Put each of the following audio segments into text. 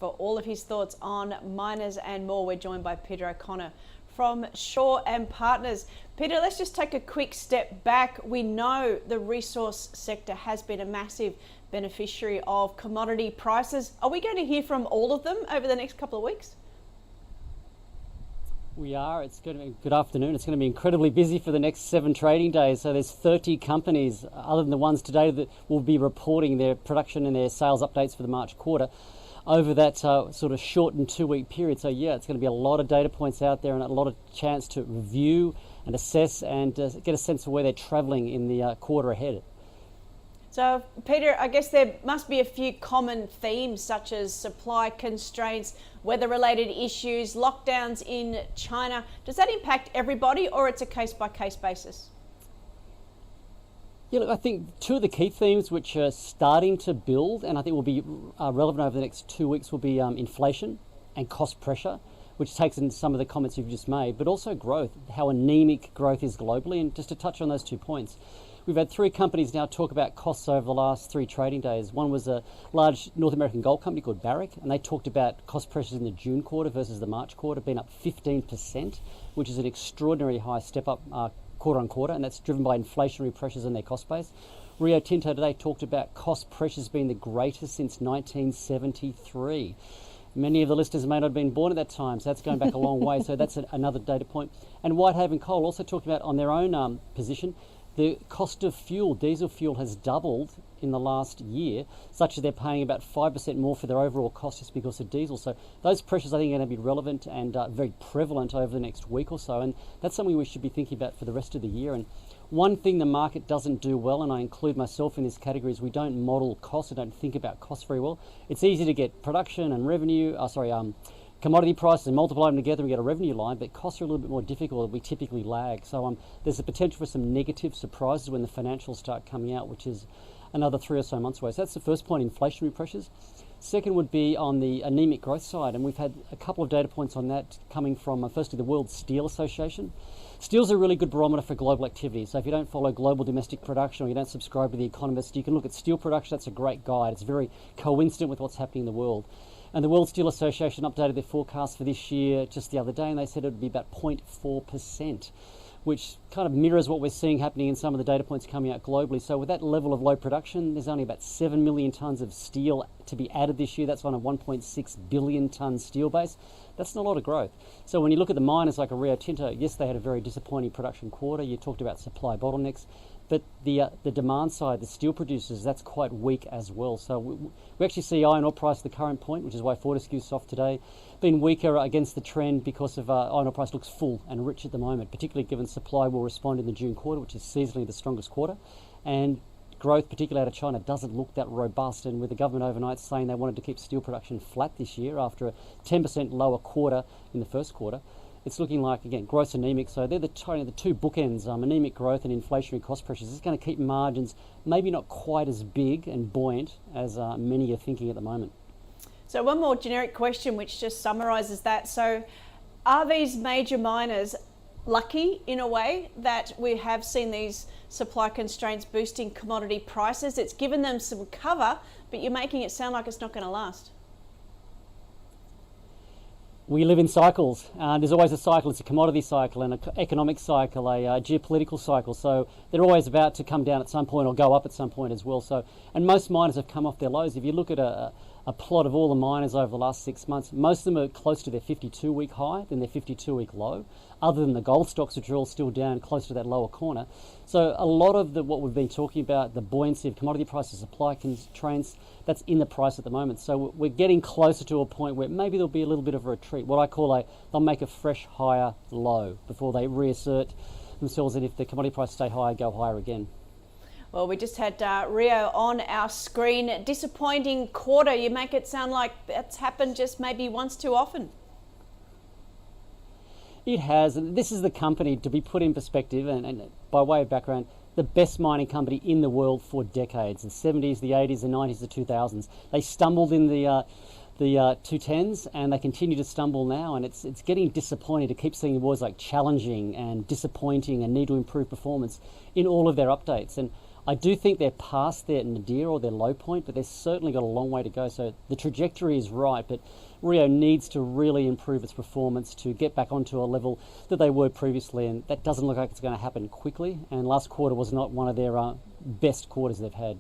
for all of his thoughts on miners and more. We're joined by Peter O'Connor from Shaw and Partners. Peter, let's just take a quick step back. We know the resource sector has been a massive beneficiary of commodity prices. Are we going to hear from all of them over the next couple of weeks? We are. It's going to be good afternoon. It's going to be incredibly busy for the next 7 trading days. So there's 30 companies, other than the ones today, that will be reporting their production and their sales updates for the March quarter over that sort of shortened 2-week period. So yeah, it's going to be a lot of data points out there and a lot of chance to review and assess and get a sense of where they're travelling in the quarter ahead. So, Peter, I guess there must be a few common themes such as supply constraints, weather-related issues, lockdowns in China. Does that impact everybody, or it's a case-by-case basis? Yeah, look, I think 2 of the key themes which are starting to build, and I think will be relevant over the next 2 weeks, will be inflation and cost pressure, which takes into some of the comments you've just made, but also growth, how anemic growth is globally. And just to touch on those 2 points, we've had 3 companies now talk about costs over the last 3 trading days. One was a large North American gold company called Barrick, and they talked about cost pressures in the June quarter versus the March quarter being up 15%, which is an extraordinary high step up quarter on quarter, and that's driven by inflationary pressures in their cost base. Rio Tinto today talked about cost pressures being the greatest since 1973. Many of the listeners may not have been born at that time, so that's going back a long way. So that's another data point. And Whitehaven Coal also talked about on their own position, the cost of fuel, diesel fuel, has doubled in the last year, such that they're paying about 5% more for their overall cost just because of diesel. So those pressures, I think, are going to be relevant and very prevalent over the next week or so. And that's something we should be thinking about for the rest of the year. And one thing the market doesn't do well, and I include myself in this category, is we don't model costs. We don't think about costs very well. It's easy to get production and revenue, commodity prices and multiply them together and get a revenue line, but costs are a little bit more difficult. We typically lag. So there's a potential for some negative surprises when the financials start coming out, which is another 3 or so months away. So that's the first point, inflationary pressures. Second would be on the anemic growth side, and we've had a couple of data points on that coming from, firstly, the World Steel Association. Steel's a really good barometer for global activity. So if you don't follow global domestic production or you don't subscribe to The Economist, you can look at steel production. That's a great guide. It's very coincident with what's happening in the world. And the World Steel Association updated their forecast for this year just the other day, and they said it would be about 0.4%, which kind of mirrors what we're seeing happening in some of the data points coming out globally. So with that level of low production, there's only about 7 million tonnes of steel to be added this year. That's on a 1.6 billion tonne steel base. That's not a lot of growth. So when you look at the miners like a Rio Tinto, yes, they had a very disappointing production quarter. You talked about supply bottlenecks, but the demand side, the steel producers, that's quite weak as well. So we actually see iron ore price at the current point, which is why Fortescue's soft today, been weaker against the trend because of iron ore price looks full and rich at the moment, particularly given supply will respond in the June quarter, which is seasonally the strongest quarter, and growth, particularly out of China, doesn't look that robust. And with the government overnight saying they wanted to keep steel production flat this year after a 10% lower quarter in the first quarter, it's looking like, again, growth's anemic. So they're the 2 bookends, anemic growth and inflationary cost pressures. It's going to keep margins maybe not quite as big and buoyant as many are thinking at the moment. So one more generic question which just summarises that. So are these major miners lucky in a way that we have seen these supply constraints boosting commodity prices? It's given them some cover, but you're making it sound like it's not going to last. We live in cycles. There's always a cycle. It's a commodity cycle and an economic cycle, a geopolitical cycle. So they're always about to come down at some point or go up at some point as well. So, and most miners have come off their lows. If you look at a plot of all the miners over the last 6 months, most of them are close to their 52-week high than their 52-week low, other than the gold stocks, which are all still down close to that lower corner. So a lot of what we've been talking about, the buoyancy of commodity prices, supply constraints, that's in the price at the moment. So we're getting closer to a point where maybe there'll be a little bit of a retreat, what I call they'll make a fresh higher low before they reassert themselves, and if the commodity prices stay higher, go higher again. Well, we just had Rio on our screen. Disappointing quarter. You make it sound like that's happened just maybe once too often. It has, and this is the company, to be put in perspective, and by way of background, the best mining company in the world for decades, the 70s, the 80s, the 90s, the 2000s. They stumbled in the 210s, and they continue to stumble now, and it's getting disappointing to keep seeing words like challenging and disappointing and need to improve performance in all of their updates. And I do think they're past their nadir or their low point, but they've certainly got a long way to go. So the trajectory is right, but Rio needs to really improve its performance to get back onto a level that they were previously, and that doesn't look like it's going to happen quickly. And last quarter was not one of their best quarters they've had.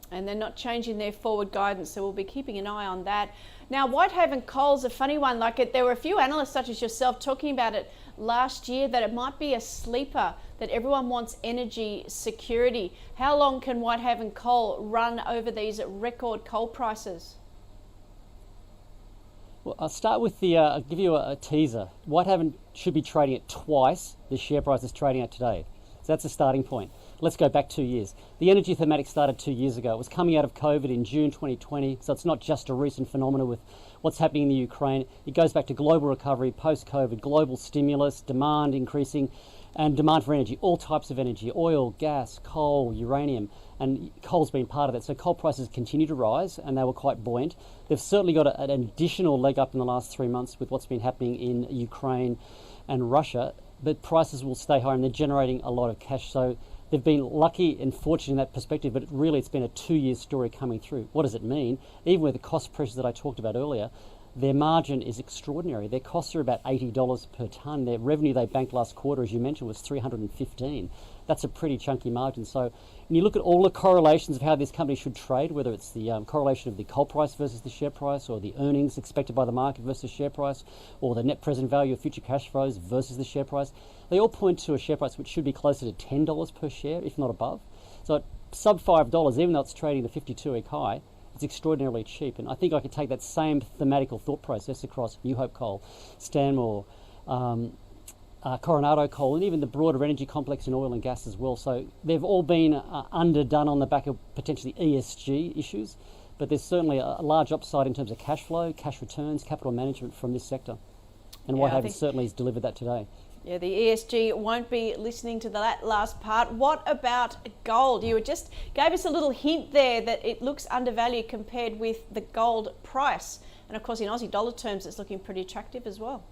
And they're not changing their forward guidance, so we'll be keeping an eye on that. Now, Whitehaven Coal's a funny one. There were a few analysts, such as yourself, talking about it last year, that it might be a sleeper, that everyone wants energy security. How long can Whitehaven Coal run over these record coal prices? Well, I'll start with I'll give you a teaser. Whitehaven should be trading at twice the share price is trading at today. So that's a starting point. Let's go back 2 years. The energy thematic started 2 years ago. It was coming out of COVID in June 2020, so it's not just a recent phenomenon with what's happening in the Ukraine. It goes back to global recovery, post-COVID, global stimulus, demand increasing, and demand for energy, all types of energy, oil, gas, coal, uranium, and coal's been part of that. So coal prices continue to rise, and they were quite buoyant. They've certainly got an additional leg up in the last 3 months with what's been happening in Ukraine and Russia, but prices will stay high, and they're generating a lot of cash. So they've been lucky and fortunate in that perspective, but it's been a 2-year story coming through. What does it mean? Even with the cost pressures that I talked about earlier, their margin is extraordinary. Their costs are about $80 per tonne. Their revenue they banked last quarter, as you mentioned, was $315. That's a pretty chunky margin. So when you look at all the correlations of how this company should trade, whether it's the correlation of the coal price versus the share price, or the earnings expected by the market versus the share price, or the net present value of future cash flows versus the share price, they all point to a share price which should be closer to $10 per share, if not above. So at sub $5, even though it's trading the 52-week high, it's extraordinarily cheap. And I think I could take that same thematical thought process across New Hope Coal, Stanmore, Coronado Coal, and even the broader energy complex in oil and gas as well. So they've all been underdone on the back of potentially ESG issues, but there's certainly a large upside in terms of cash flow, cash returns, capital management from this sector. And Whitehaven certainly has delivered that today. Yeah, the ESG won't be listening to that last part. What about gold? You just gave us a little hint there that it looks undervalued compared with the gold price. And of course, in Aussie dollar terms, it's looking pretty attractive as well.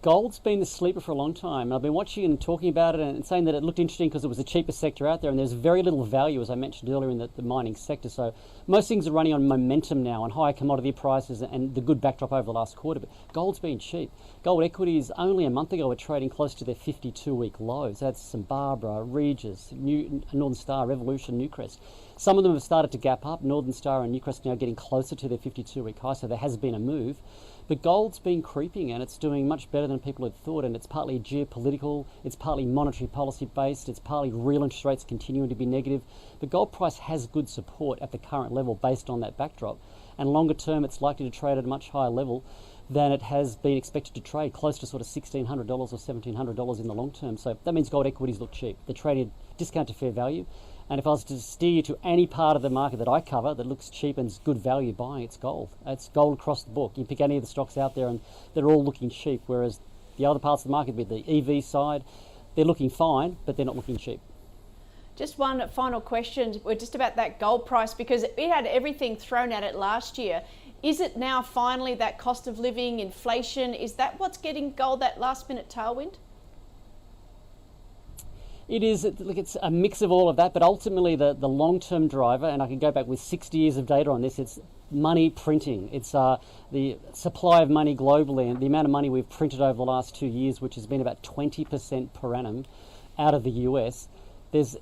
Gold's been the sleeper for a long time. And I've been watching and talking about it and saying that it looked interesting because it was the cheapest sector out there, and there's very little value, as I mentioned earlier, in the mining sector. So most things are running on momentum now, on higher commodity prices and the good backdrop over the last quarter. But gold's been cheap. Gold equities only a month ago were trading close to their 52-week lows. That's St Barbara, Regis, Northern Star, Revolution, Newcrest. Some of them have started to gap up. Northern Star and Newcrest now getting closer to their 52-week high, so there has been a move. But gold's been creeping, and it's doing much better than people had thought, and it's partly geopolitical, it's partly monetary policy based, it's partly real interest rates continuing to be negative. The gold price has good support at the current level based on that backdrop, and longer term it's likely to trade at a much higher level than it has been expected to trade, close to sort of $1,600 or $1,700 in the long term. So that means gold equities look cheap. They're trading at discount to fair value. And if I was to steer you to any part of the market that I cover that looks cheap and is good value buying, it's gold. It's gold across the book. You pick any of the stocks out there and they're all looking cheap, whereas the other parts of the market, be the EV side, they're looking fine, but they're not looking cheap. Just one final question. We're just about that gold price, because it had everything thrown at it last year. Is it now finally that cost of living, inflation, is that what's getting gold that last minute tailwind? It is. Look, it's a mix of all of that, but ultimately the long-term driver, and I can go back with 60 years of data on this, it's money printing. It's the supply of money globally, and the amount of money we've printed over the last 2 years, which has been about 20% per annum out of the US. There's,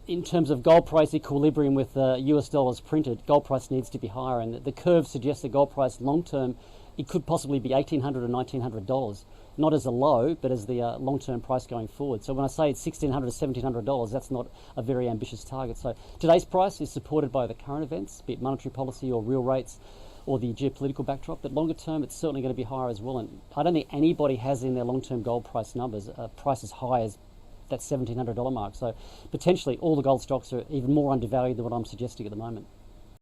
in terms of gold price equilibrium with US dollars printed, gold price needs to be higher, and the curve suggests that gold price long-term, it could possibly be $1,800 or $1,900. Not as a low, but as the long-term price going forward. So when I say it's $1,600 to $1,700, that's not a very ambitious target. So today's price is supported by the current events, be it monetary policy or real rates or the geopolitical backdrop. But longer term, it's certainly going to be higher as well. And I don't think anybody has in their long-term gold price numbers a price as high as that $1,700 mark. So potentially all the gold stocks are even more undervalued than what I'm suggesting at the moment.